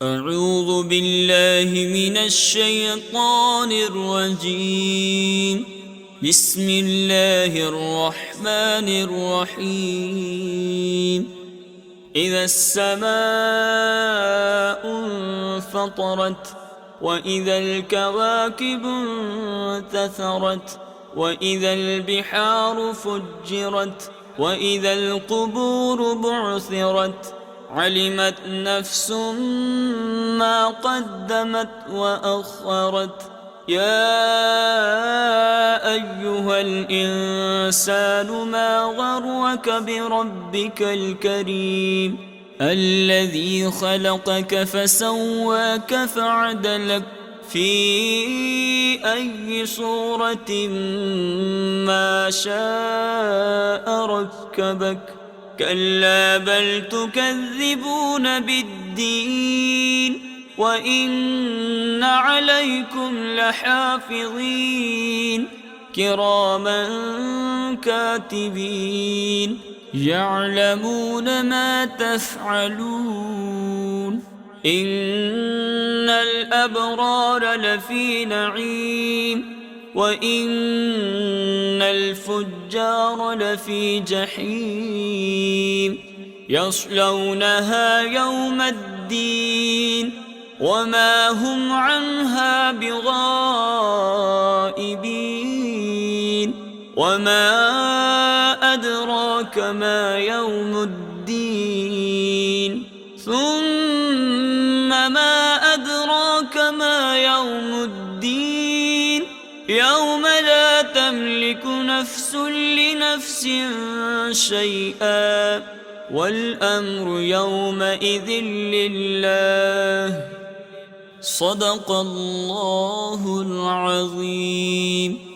أعوذ بالله من الشيطان الرجيم. بسم الله الرحمن الرحيم. إذا السماء انفطرت وإذا الكواكب انتثرت وإذا البحار فجرت وإذا القبور بعثرت علمت نفس ما قدمت وأخرت. يا أيها الإنسان ما غرك بربك الكريم الذي خلقك فسواك فعدلك في أي صورة ما شاء ركبك. كلا بل تكذبون بالدين وإن عليكم لحافظين كراما كاتبين يعلمون ما تفعلون. إن الأبرار لفي نعيم وإن الفجار لفي جحيم يصلونها يوم الدين وما هم عنها بغائبين. وما أدراك ما يوم الدين ثم ما أدراك ما يوم الدين يوم لا تملك نفس لنفس شيئا والأمر يومئذ لله. صدق الله العظيم.